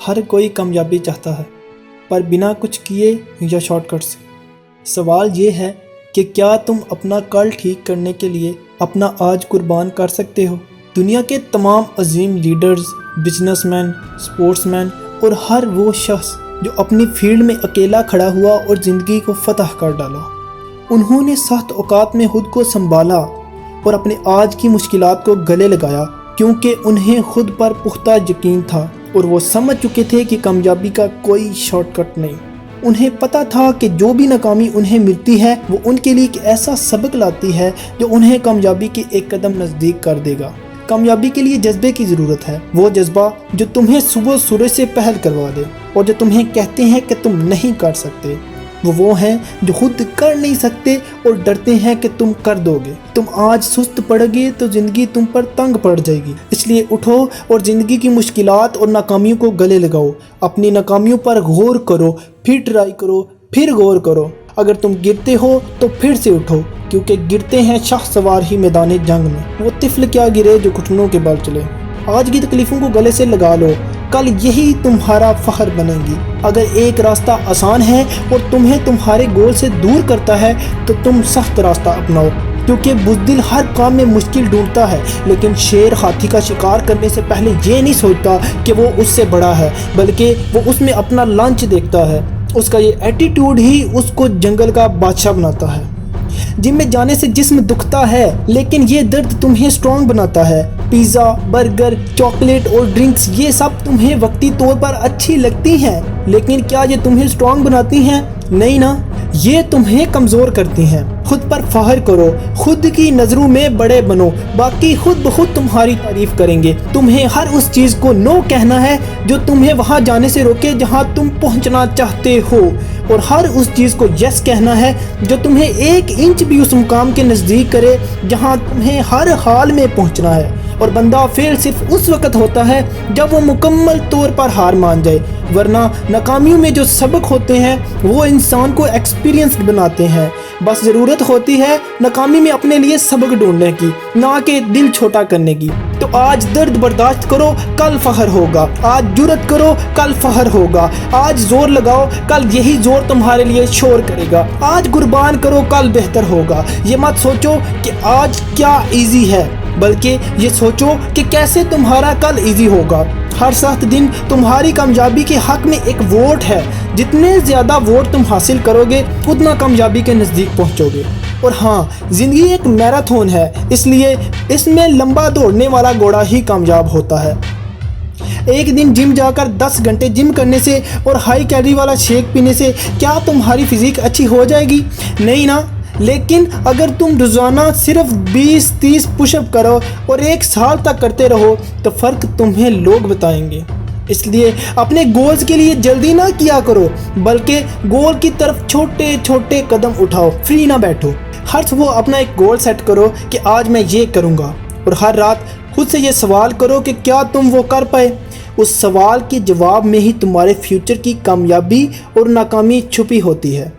हर कोई कामयाबी चाहता है, पर बिना कुछ किए या शॉर्टकट से। सवाल ये है कि क्या तुम अपना कल ठीक करने के लिए अपना आज कुर्बान कर सकते हो? दुनिया के तमाम अजीम लीडर्स, बिजनेसमैन, स्पोर्ट्समैन और हर वो शख्स जो अपनी फील्ड में अकेला खड़ा हुआ और ज़िंदगी को फतह कर डाला, उन्होंने सख्त औकात में खुद को संभाला और अपने आज की मुश्किलात को गले लगाया, क्योंकि उन्हें खुद पर पुख्ता यकीन था और वो समझ चुके थे कि कामयाबी का कोई शॉर्टकट नहीं। उन्हें पता था कि जो भी नाकामी उन्हें मिलती है वो उनके लिए एक ऐसा सबक लाती है जो उन्हें कामयाबी के एक कदम नज़दीक कर देगा। कामयाबी के लिए जज्बे की ज़रूरत है, वो जज्बा जो तुम्हें सुबह सूरज से पहल करवा दे और जो तुम्हें कहते हैं कि तुम नहीं कर सकते। वो हैं जो खुद कर नहीं सकते और डरते हैं कि तुम कर दोगे। तुम आज सुस्त पड़ोगे तो ज़िंदगी तुम पर तंग पड़ जाएगी। इसलिए उठो और ज़िंदगी की मुश्किलात और नाकामियों को गले लगाओ। अपनी नाकामियों पर गौर करो, फिर ट्राई करो, फिर गौर करो। अगर तुम गिरते हो तो फिर से उठो, क्योंकि गिरते हैं शाहसवार ही मैदान जंग में। वो तिफल क्या गिरे जो घुटनों के बल चले। आज की तकलीफ़ों को गले से लगा लो, कल यही तुम्हारा फ़ख्र बनेगी। अगर एक रास्ता आसान है और तुम्हें तुम्हारे गोल से दूर करता है तो तुम सख्त रास्ता अपनाओ, क्योंकि बुज़दिल हर काम में मुश्किल ढूंढता है, लेकिन शेर हाथी का शिकार करने से पहले ये नहीं सोचता कि वो उससे बड़ा है, बल्कि वो उसमें अपना लंच देखता है। उसका ये एटीट्यूड ही उसको जंगल का बादशाह बनाता है। जिम में जाने से जिस्म दुखता है, लेकिन ये दर्द तुम्हें स्ट्रॉन्ग बनाता है। पिज़्ज़ा, बर्गर, चॉकलेट और ड्रिंक्स ये सब तुम्हें वक्ती तौर पर अच्छी लगती हैं, लेकिन क्या ये तुम्हें स्ट्रॉन्ग बनाती हैं? नहीं ना, ये तुम्हें कमज़ोर करती हैं। खुद पर फ़ख्र करो, खुद की नज़रों में बड़े बनो, बाकी खुद ब खुद तुम्हारी तारीफ़ करेंगे। तुम्हें हर उस चीज़ को नो कहना है जो तुम्हें वहाँ जाने से रोके जहाँ तुम पहुँचना चाहते हो, और हर उस चीज़ को यस कहना है जो तुम्हें 1 इंच भी उस मुकाम के नज़दीक करे जहाँ तुम्हें हर हाल में पहुँचना है। और बंदा फेल सिर्फ उस वक्त होता है जब वो मुकम्मल तौर पर हार मान जाए, वरना नाकामियों में जो सबक होते हैं वो इंसान को एक्सपीरियंस्ड बनाते हैं। बस ज़रूरत होती है नाकामी में अपने लिए सबक ढूंढने की, ना कि दिल छोटा करने की। तो आज दर्द बर्दाश्त करो, कल फ़ख्र होगा। आज जुर्रत करो, कल फ़ख्र होगा। आज जोर लगाओ, कल यही जोर तुम्हारे लिए शोर करेगा। आज कुर्बान करो, कल बेहतर होगा। ये मत सोचो कि आज क्या इजी है, बल्कि ये सोचो कि कैसे तुम्हारा कल इजी होगा। हर सख्त दिन तुम्हारी कामयाबी के हक में एक वोट है। जितने ज़्यादा वोट तुम हासिल करोगे उतना कामयाबी के नज़दीक पहुंचोगे। और हाँ, ज़िंदगी एक मैराथन है, इसलिए इसमें लंबा दौड़ने वाला घोड़ा ही कामयाब होता है। एक दिन जिम जाकर 10 घंटे जिम करने से और हाई कैलोरी वाला शेक पीने से क्या तुम्हारी फिज़िक अच्छी हो जाएगी? नहीं ना। लेकिन अगर तुम रोज़ाना सिर्फ 20-30 पुशअप करो और 1 साल तक करते रहो तो फ़र्क तुम्हें लोग बताएंगे। इसलिए अपने गोल्स के लिए जल्दी ना किया करो, बल्कि गोल की तरफ छोटे छोटे कदम उठाओ। फ्री ना बैठो। हर सुबह अपना एक गोल सेट करो कि आज मैं ये करूँगा, और हर रात खुद से ये सवाल करो कि क्या तुम वो कर पाए। उस सवाल के जवाब में ही तुम्हारे फ्यूचर की कामयाबी और नाकामी छुपी होती है।